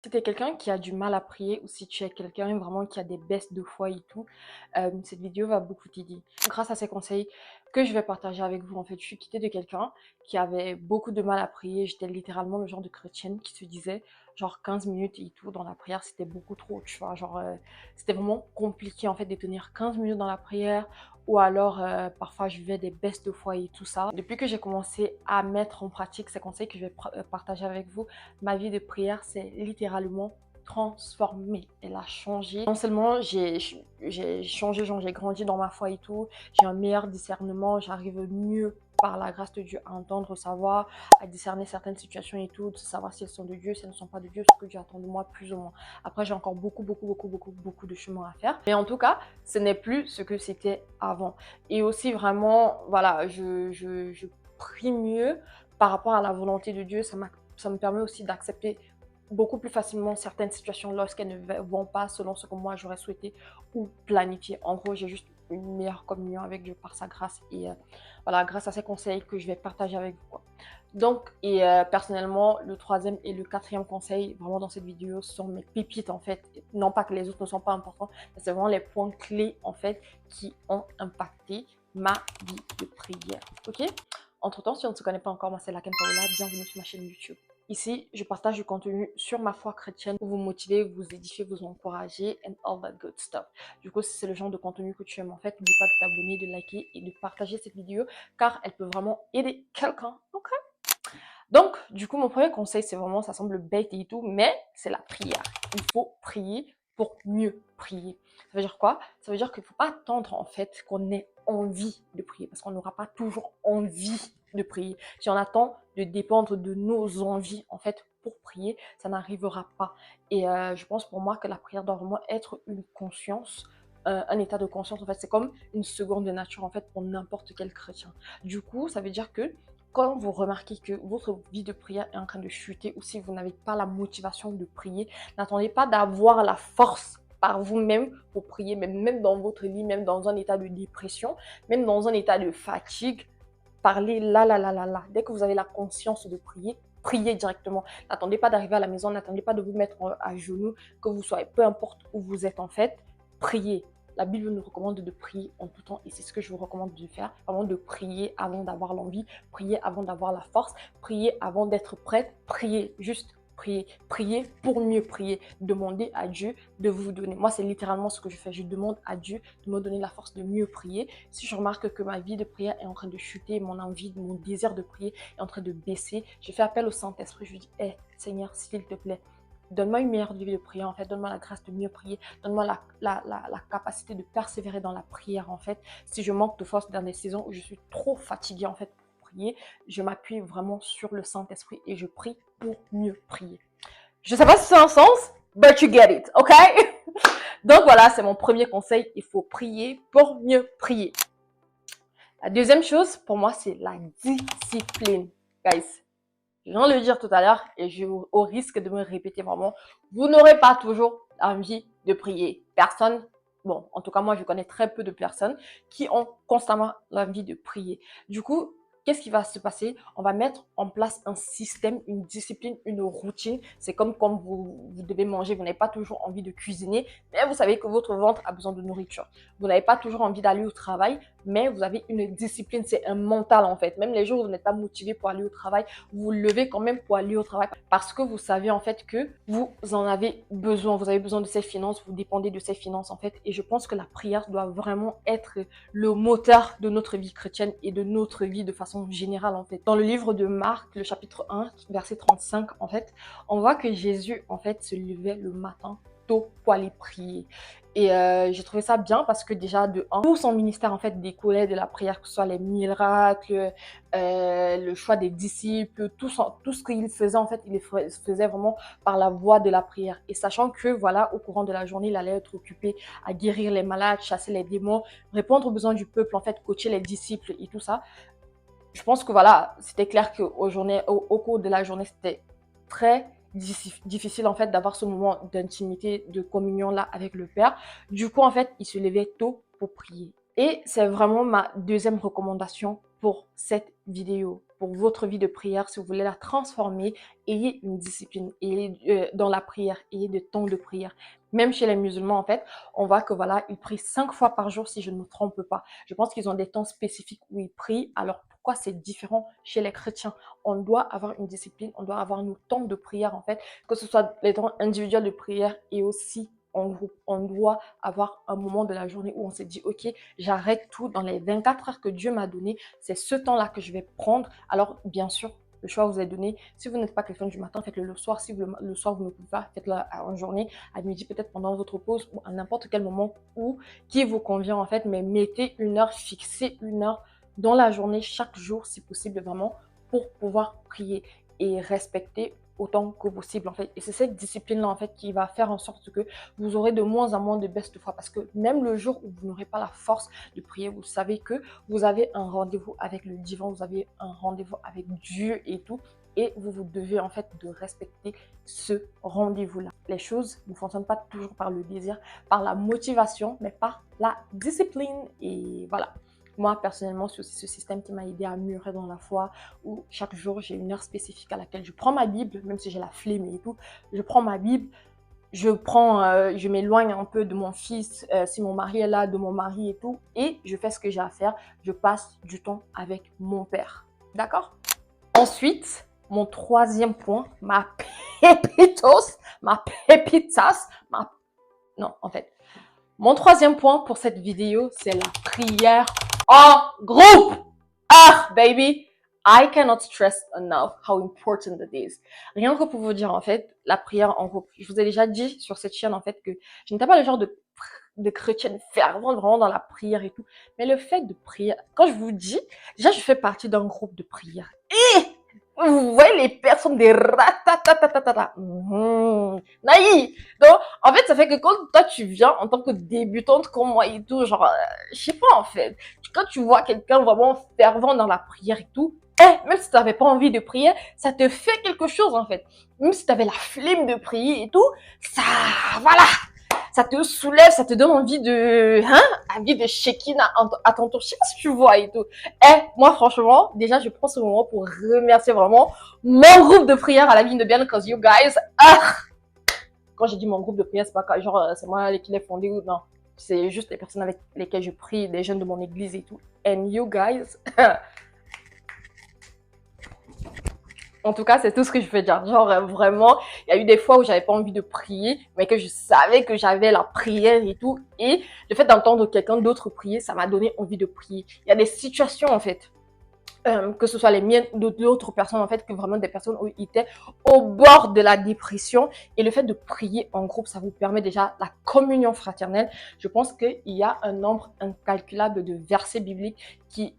Si tu es quelqu'un qui a du mal à prier ou si tu es quelqu'un vraiment qui a des baisses de foi et tout, cette vidéo va beaucoup t'aider. Grâce à ces conseils que je vais partager avec vous, en fait, je suis quittée de quelqu'un qui avait beaucoup de mal à prier. J'étais littéralement le genre de chrétienne qui se disait genre 15 minutes et tout dans la prière, c'était beaucoup trop, tu vois. Genre, c'était vraiment compliqué en fait de tenir 15 minutes dans la prière ou alors parfois je vivais des baisses de foi et tout ça. Depuis que j'ai commencé à mettre en pratique ces conseils que je vais partager avec vous, ma vie de prière s'est littéralement transformée. Elle a changé. Non seulement j'ai changé, genre j'ai grandi dans ma foi et tout, j'ai un meilleur discernement, j'arrive mieux par la grâce de Dieu à entendre sa voix, à discerner certaines situations et tout, de savoir si elles sont de Dieu, si elles ne sont pas de Dieu, ce que Dieu attend de moi plus ou moins. Après, j'ai encore beaucoup de chemin à faire. Mais en tout cas, ce n'est plus ce que c'était avant. Et aussi vraiment, voilà, je prie mieux par rapport à la volonté de Dieu. Ça me permet aussi d'accepter beaucoup plus facilement certaines situations lorsqu'elles ne vont pas selon ce que moi j'aurais souhaité ou planifié. En gros, j'ai juste une meilleure communion avec Dieu par sa grâce et voilà, grâce à ces conseils que je vais partager avec vous, quoi. Donc, et personnellement, le troisième et le quatrième conseil, vraiment dans cette vidéo, sont mes pépites en fait. Non pas que les autres ne sont pas importants, mais c'est vraiment les points clés en fait qui ont impacté ma vie de prière. Ok? Entre-temps, si on ne se connaît pas encore, moi c'est Laken Paola, bienvenue sur ma chaîne YouTube. Ici, je partage du contenu sur ma foi chrétienne pour vous motiver, vous édifier, vous encourager and all that good stuff. Du coup, si c'est le genre de contenu que tu aimes en fait, n'oublie pas de t'abonner, de liker et de partager cette vidéo car elle peut vraiment aider quelqu'un. Ok? Donc, du coup, mon premier conseil, c'est vraiment, ça semble bête et tout, mais c'est la prière. Il faut prier pour mieux prier. Ça veut dire quoi? Ça veut dire qu'il ne faut pas attendre, en fait, qu'on ait envie de prier, parce qu'on n'aura pas toujours envie de prier. Si on attend de dépendre de nos envies, en fait, pour prier, ça n'arrivera pas. Et je pense pour moi que la prière doit vraiment être une conscience, un état de conscience, en fait, c'est comme une seconde nature, en fait, pour n'importe quel chrétien. Du coup, ça veut dire que quand vous remarquez que votre vie de prière est en train de chuter ou si vous n'avez pas la motivation de prier, n'attendez pas d'avoir la force par vous-même pour prier, même dans votre lit, même dans un état de dépression, même dans un état de fatigue. Parlez là. Dès que vous avez la conscience de prier, priez directement. N'attendez pas d'arriver à la maison, n'attendez pas de vous mettre à genoux, que vous soyez, peu importe où vous êtes en fait, priez. La Bible nous recommande de prier en tout temps et c'est ce que je vous recommande de faire, vraiment de prier avant d'avoir l'envie, prier avant d'avoir la force, prier avant d'être prête, prier, juste prier, prier pour mieux prier, demander à Dieu de vous donner. Moi, c'est littéralement ce que je fais, je demande à Dieu de me donner la force de mieux prier. Si je remarque que ma vie de prière est en train de chuter, mon envie, mon désir de prier est en train de baisser, je fais appel au Saint-Esprit, je lui dis, hey, Seigneur, s'il te plaît, donne-moi une meilleure vie de prière, en fait. Donne-moi la grâce de mieux prier. Donne-moi la capacité de persévérer dans la prière, en fait. Si je manque de force dans des saisons où je suis trop fatiguée, en fait, pour prier, je m'appuie vraiment sur le Saint-Esprit et je prie pour mieux prier. Je ne sais pas si c'est un sens, but you get it, ok? Donc voilà, c'est mon premier conseil. Il faut prier pour mieux prier. La deuxième chose, pour moi, c'est la discipline. Guys, je viens de le dire tout à l'heure et au risque de me répéter vraiment, vous n'aurez pas toujours envie de prier. Personne, bon, en tout cas moi je connais très peu de personnes qui ont constamment l'envie de prier. Du coup, qu'est-ce qui va se passer? On va mettre en place un système, une discipline, une routine. C'est comme quand vous devez manger, vous n'avez pas toujours envie de cuisiner, mais vous savez que votre ventre a besoin de nourriture. Vous n'avez pas toujours envie d'aller au travail, mais vous avez une discipline, c'est un mental en fait. Même les jours où vous n'êtes pas motivé pour aller au travail, vous vous levez quand même pour aller au travail parce que vous savez en fait que vous en avez besoin. Vous avez besoin de ces finances, vous dépendez de ces finances en fait. Et je pense que la prière doit vraiment être le moteur de notre vie chrétienne et de notre vie de façon générale en fait. Dans le livre de Marc, le chapitre 1, verset 35 en fait, on voit que Jésus en fait se levait le matin tôt pour aller prier. Et j'ai trouvé ça bien parce que déjà, de un, tout son ministère en fait découlait de la prière, que ce soit les miracles, le choix des disciples, tout ce qu'il faisait en fait, il le faisait vraiment par la voie de la prière. Et sachant que voilà, au courant de la journée, il allait être occupé à guérir les malades, chasser les démons, répondre aux besoins du peuple, en fait, coacher les disciples et tout ça. Je pense que voilà, c'était clair au cours de la journée, c'était très difficile en fait d'avoir ce moment d'intimité, de communion là avec le Père. Du coup, en fait, il se levait tôt pour prier. Et c'est vraiment ma deuxième recommandation pour cette vidéo. pour votre vie de prière, si vous voulez la transformer, ayez une discipline, ayez, dans la prière, ayez des temps de prière. Même chez les musulmans, en fait, on voit que voilà, ils prient 5 fois par jour, si je ne me trompe pas. Je pense qu'ils ont des temps spécifiques où ils prient. Alors, pourquoi c'est différent chez les chrétiens? On doit avoir une discipline, on doit avoir nos temps de prière, en fait, que ce soit les temps individuels de prière et aussi en groupe. On doit avoir un moment de la journée où on se dit, OK, j'arrête tout dans les 24 heures que Dieu m'a donné. C'est ce temps-là que je vais prendre. Alors, bien sûr, le choix vous est donné. Si vous n'êtes pas quelqu'un du matin, faites-le le soir. Si le soir, vous ne pouvez pas, faites-le en journée, à midi, peut-être pendant votre pause ou à n'importe quel moment qui vous convient, en fait. Mais mettez une heure, fixez une heure dans la journée, chaque jour, si possible, vraiment, pour pouvoir prier et respecter autant que possible, en fait. Et c'est cette discipline-là, en fait, qui va faire en sorte que vous aurez de moins en moins de baisse de foi. Parce que même le jour où vous n'aurez pas la force de prier, vous savez que vous avez un rendez-vous avec le divin, vous avez un rendez-vous avec Dieu et tout. Et vous devez, en fait, de respecter ce rendez-vous-là. Les choses ne fonctionnent pas toujours par le désir, par la motivation, mais par la discipline. Et voilà. Moi, personnellement, c'est aussi ce système qui m'a aidé à mûrir dans la foi, où chaque jour, j'ai une heure spécifique à laquelle je prends ma Bible, même si j'ai la flemme et tout, je prends ma Bible, je m'éloigne un peu de mon fils, si mon mari est là, de mon mari et tout, et je fais ce que j'ai à faire, je passe du temps avec mon père. D'accord? Ensuite, mon troisième point, ma pépitos, ma pépitas, non, en fait, mon troisième point pour cette vidéo, c'est la prière en groupe. Ah, baby, I cannot stress enough how important it is. Rien que pour vous dire, en fait, la prière en groupe. Je vous ai déjà dit sur cette chaîne, en fait, que je n'étais pas le genre de chrétienne fervente, vraiment dans la prière et tout. Mais le fait de prier, quand je vous dis, déjà, je fais partie d'un groupe de prière. Et vous voyez les personnes des ratatatatata. Naï. Donc, en fait, ça fait que quand toi, tu viens en tant que débutante comme moi et tout, genre, je sais pas, en fait. Quand tu vois quelqu'un vraiment fervent dans la prière et tout, même si tu n'avais pas envie de prier, ça te fait quelque chose, en fait. Même si tu avais la flemme de prier et tout, ça, voilà, ça te soulève, ça te donne envie de Shekinah à ton tour. Je sais pas si tu vois et tout. Moi, franchement, déjà, je prends ce moment pour remercier vraiment mon groupe de prière à la ligne de bien, cause you guys, quand j'ai dit mon groupe de prière, c'est pas genre, c'est moi qui l'ai fondé ou non. C'est juste les personnes avec lesquelles je prie, les jeunes de mon église et tout. And you guys, en tout cas, c'est tout ce que je veux dire. Genre, vraiment, il y a eu des fois où j'avais pas envie de prier, mais que je savais que j'avais la prière et tout. Et le fait d'entendre quelqu'un d'autre prier, ça m'a donné envie de prier. Il y a des situations, en fait, que ce soit les miennes ou d'autres personnes, en fait, que vraiment des personnes où ils étaient au bord de la dépression. Et le fait de prier en groupe, ça vous permet déjà la communion fraternelle. Je pense qu'il y a un nombre incalculable de versets bibliques qui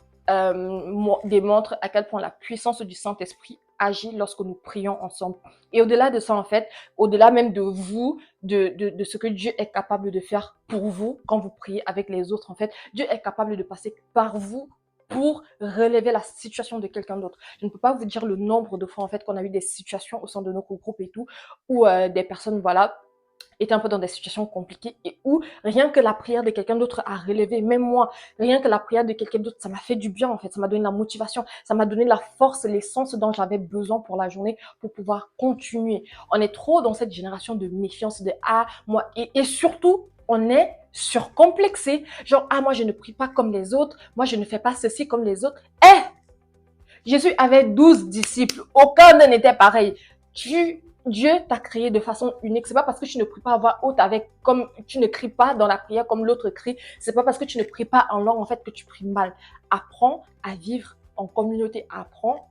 démontrent à quel point la puissance du Saint-Esprit agit lorsque nous prions ensemble. Et au-delà de ça, en fait, au-delà même de vous, de ce que Dieu est capable de faire pour vous quand vous priez avec les autres, en fait, Dieu est capable de passer par vous pour relever la situation de quelqu'un d'autre. Je ne peux pas vous dire le nombre de fois, en fait, qu'on a eu des situations au sein de notre groupe et tout, où des personnes, voilà, étaient un peu dans des situations compliquées et où rien que la prière de quelqu'un d'autre a relevé, même moi, rien que la prière de quelqu'un d'autre, ça m'a fait du bien, en fait, ça m'a donné la motivation, ça m'a donné la force, l'essence dont j'avais besoin pour la journée pour pouvoir continuer. On est trop dans cette génération de méfiance, de moi, et surtout, on est surcomplexé. Genre, moi, je ne prie pas comme les autres, moi, je ne fais pas ceci comme les autres. Jésus avait 12 disciples, aucun d'eux n'était pareil. Dieu t'a créé de façon unique. C'est pas parce que tu ne pries pas à voix haute comme tu ne cries pas dans la prière comme l'autre crie. C'est pas parce que tu ne pries pas en langue, en fait, que tu pries mal. Apprends à vivre en communauté.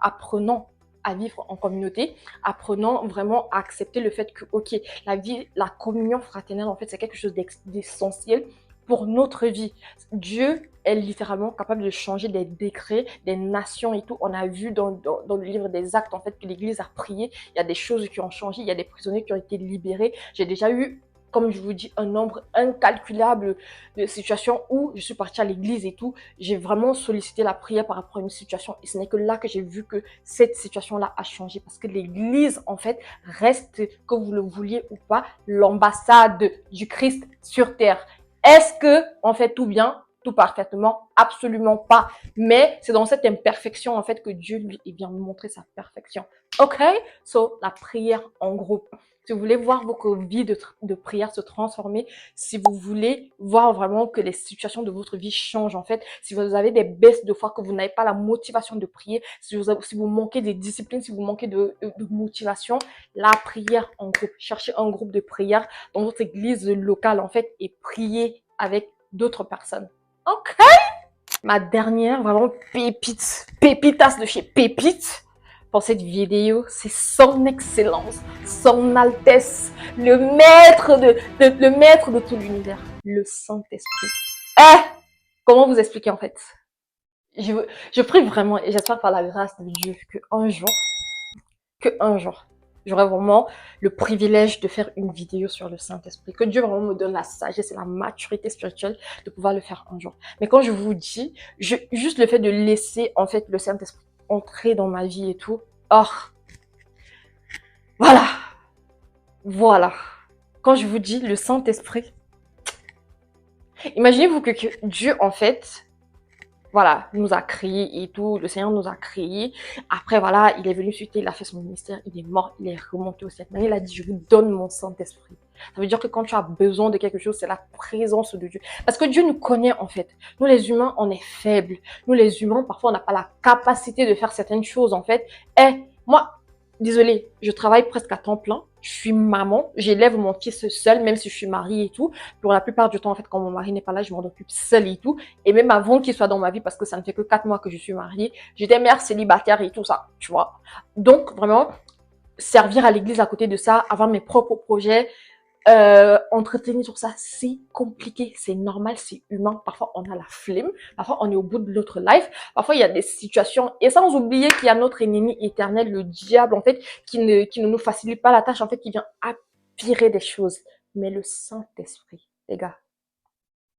Apprenons à vivre en communauté. Apprenons vraiment à accepter le fait que, ok, la communion fraternelle, en fait, c'est quelque chose d'essentiel pour notre vie. Dieu est littéralement capable de changer des décrets, des nations et tout. On a vu dans le livre des Actes, en fait, que l'Église a prié. Il y a des choses qui ont changé. Il y a des prisonniers qui ont été libérés. J'ai déjà eu, comme je vous dis, un nombre incalculable de situations où je suis partie à l'église et tout. J'ai vraiment sollicité la prière par rapport à une situation. Et ce n'est que là que j'ai vu que cette situation-là a changé. Parce que l'église, en fait, reste, que vous le vouliez ou pas, l'ambassade du Christ sur terre. Est-ce que on fait tout bien? tout parfaitement, absolument pas. Mais c'est dans cette imperfection, en fait, que Dieu, lui, il vient nous montrer sa perfection. OK? So, la prière en groupe. Si vous voulez voir votre vie de prière se transformer, si vous voulez voir vraiment que les situations de votre vie changent, en fait, si vous avez des baisses de foi, que vous n'avez pas la motivation de prier, si vous manquez de discipline, si vous manquez de motivation, la prière en groupe. Cherchez un groupe de prière dans votre église locale, en fait, et priez avec d'autres personnes. OK? Ma dernière, vraiment pépitas de chez Pépite, pour cette vidéo, c'est son excellence, son altesse, le maître de tout l'univers, le Saint-Esprit. Comment vous expliquer en fait? Je prie vraiment et j'espère par la grâce de Dieu que un jour, j'aurai vraiment le privilège de faire une vidéo sur le Saint-Esprit. Que Dieu vraiment me donne la sagesse et la maturité spirituelle de pouvoir le faire un jour. Mais quand je vous dis, juste le fait de laisser en fait le Saint-Esprit entrer dans ma vie et tout, oh, voilà. Quand je vous dis le Saint-Esprit, imaginez-vous que Dieu en fait, voilà, nous a créés et tout, le Seigneur nous a créés. Après, voilà, il est venu suite, il a fait son ministère, il est mort, il est remonté au ciel. Mais il a dit, je vous donne mon Saint-Esprit. Ça veut dire que quand tu as besoin de quelque chose, c'est la présence de Dieu. Parce que Dieu nous connaît en fait. Nous les humains, on est faibles. Nous les humains, parfois, on n'a pas la capacité de faire certaines choses en fait. Et moi, désolée, je travaille presque à temps plein. Je suis maman, j'élève mon fils seul, même si je suis mariée et tout. Pour la plupart du temps, en fait, quand mon mari n'est pas là, je m'en occupe seule et tout. Et même avant qu'il soit dans ma vie, parce que ça ne fait que 4 mois que je suis mariée, j'étais mère célibataire et tout ça, tu vois. Donc, vraiment, servir à l'église à côté de ça, avoir mes propres projets, entretenir sur ça, c'est compliqué, c'est normal, c'est humain. Parfois, on a la flemme, parfois, on est au bout de notre life, parfois, il y a des situations, et sans oublier qu'il y a notre ennemi éternel, le diable, en fait, qui ne nous facilite pas la tâche, en fait, qui vient empirer des choses. Mais le Saint-Esprit, les gars,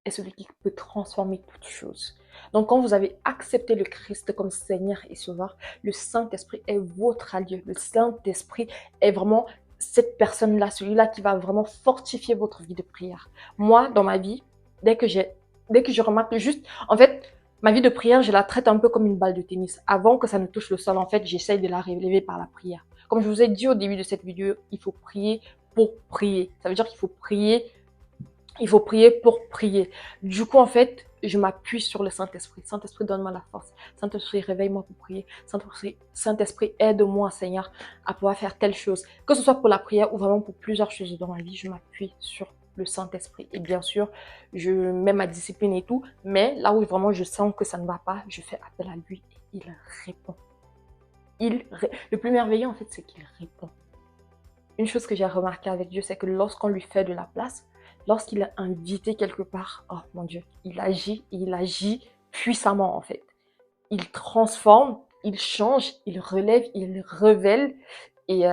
est celui qui peut transformer toutes choses. Donc, quand vous avez accepté le Christ comme Seigneur et Sauveur, le Saint-Esprit est votre allié. Le Saint-Esprit est vraiment cette personne-là, celui-là qui va vraiment fortifier votre vie de prière. Moi, dans ma vie, dès que je remarque juste, en fait, ma vie de prière, je la traite un peu comme une balle de tennis. Avant que ça ne touche le sol, en fait, j'essaye de la relever par la prière. Comme je vous ai dit au début de cette vidéo, il faut prier pour prier. Ça veut dire qu'il faut prier. Il faut prier pour prier. Du coup, en fait, je m'appuie sur le Saint-Esprit. Saint-Esprit, donne-moi la force. Saint-Esprit, réveille-moi pour prier. Saint-Esprit, aide-moi, Seigneur, à pouvoir faire telle chose. Que ce soit pour la prière ou vraiment pour plusieurs choses dans ma vie, je m'appuie sur le Saint-Esprit. Et bien sûr, je mets ma discipline et tout. Mais là où vraiment je sens que ça ne va pas, je fais appel à lui et il répond. Le plus merveilleux, en fait, c'est qu'il répond. Une chose que j'ai remarqué avec Dieu, c'est que lorsqu'on lui fait de la place, lorsqu'il est invité quelque part, oh mon Dieu, il agit puissamment en fait. Il transforme, il change, il relève, il révèle et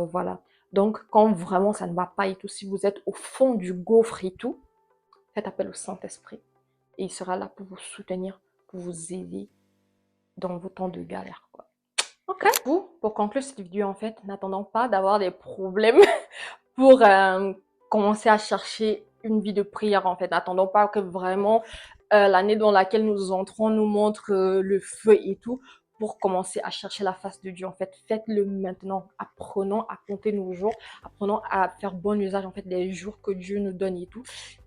voilà. Donc quand vraiment ça ne va pas et tout, si vous êtes au fond du gouffre et tout, faites appel au Saint-Esprit et il sera là pour vous soutenir, pour vous aider dans vos temps de galère, quoi. Ok. Pour conclure cette vidéo en fait, n'attendons pas d'avoir des problèmes pour commencer à chercher une vie de prière en fait. N'attendons pas que vraiment l'année dans laquelle nous entrons nous montre le feu et tout pour commencer à chercher la face de Dieu en fait. Faites-le maintenant. Apprenons à compter nos jours. Apprenons à faire bon usage en fait des jours que Dieu nous donne et tout.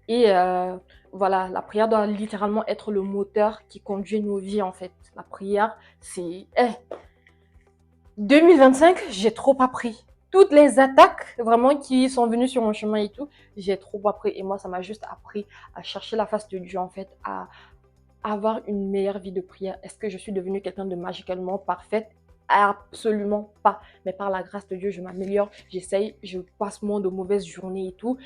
Et voilà, la prière doit littéralement être le moteur qui conduit nos vies en fait. La prière, c'est... 2025, j'ai trop appris. Toutes les attaques vraiment qui sont venues sur mon chemin et tout, j'ai trop appris. Et moi, ça m'a juste appris à chercher la face de Dieu en fait, à avoir une meilleure vie de prière. Est-ce que je suis devenue quelqu'un de magicalement parfaite? Absolument pas. Mais par la grâce de Dieu, je m'améliore, j'essaye, je passe moins de mauvaises journées et tout.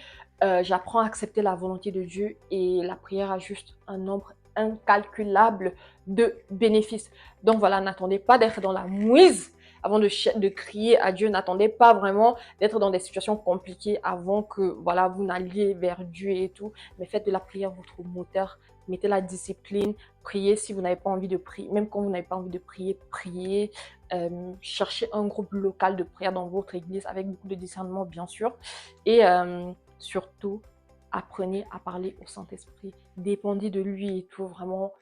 J'apprends à accepter la volonté de Dieu et la prière a juste un nombre incalculable de bénéfices. Donc voilà, n'attendez pas d'être dans la mouise avant de crier à Dieu. N'attendez pas vraiment d'être dans des situations compliquées avant que voilà, vous n'alliez vers Dieu et tout. Mais faites de la prière votre moteur. Mettez la discipline, priez si vous n'avez pas envie de prier. Même quand vous n'avez pas envie de prier, priez. Cherchez un groupe local de prière dans votre église avec beaucoup de discernement, bien sûr. Et surtout, apprenez à parler au Saint-Esprit. Dépendez de lui et tout, vraiment,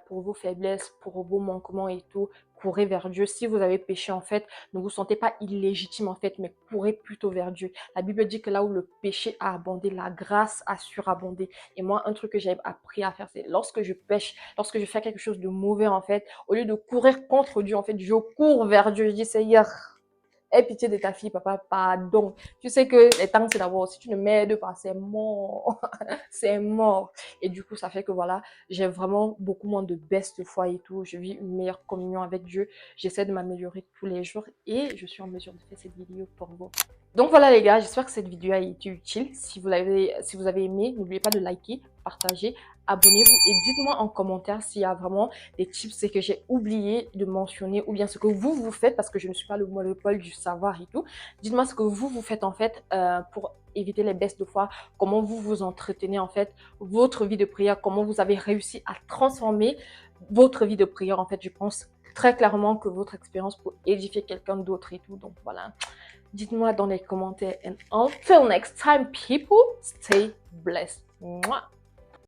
pour vos faiblesses, pour vos manquements et tout. Courez vers Dieu. Si vous avez péché, en fait, ne vous sentez pas illégitime, en fait, mais courez plutôt vers Dieu. La Bible dit que là où le péché a abondé, la grâce a surabondé. Et moi, un truc que j'ai appris à faire, c'est lorsque je pêche, lorsque je fais quelque chose de mauvais, en fait, au lieu de courir contre Dieu, en fait, je cours vers Dieu. Je dis, Seigneur, aie pitié de ta fille, papa, pardon. Tu sais que les temps, c'est d'abord, si tu ne m'aides pas, c'est mort. C'est mort. Et du coup, ça fait que voilà, j'ai vraiment beaucoup moins de baisse de foi et tout. Je vis une meilleure communion avec Dieu. J'essaie de m'améliorer tous les jours et je suis en mesure de faire cette vidéo pour vous. Donc voilà les gars, j'espère que cette vidéo a été utile. Si vous avez aimé, n'oubliez pas de liker, partager, abonnez-vous et dites-moi en commentaire s'il y a vraiment des tips que j'ai oublié de mentionner ou bien ce que vous faites parce que je ne suis pas le monopole du savoir et tout. Dites-moi ce que vous faites en fait pour éviter les baisses de foi, comment vous vous entretenez en fait, votre vie de prière, comment vous avez réussi à transformer votre vie de prière. En fait, je pense très clairement que votre expérience peut édifier quelqu'un d'autre et tout. Donc voilà, dites-moi dans les commentaires. And until next time, people, stay blessed. Mwah.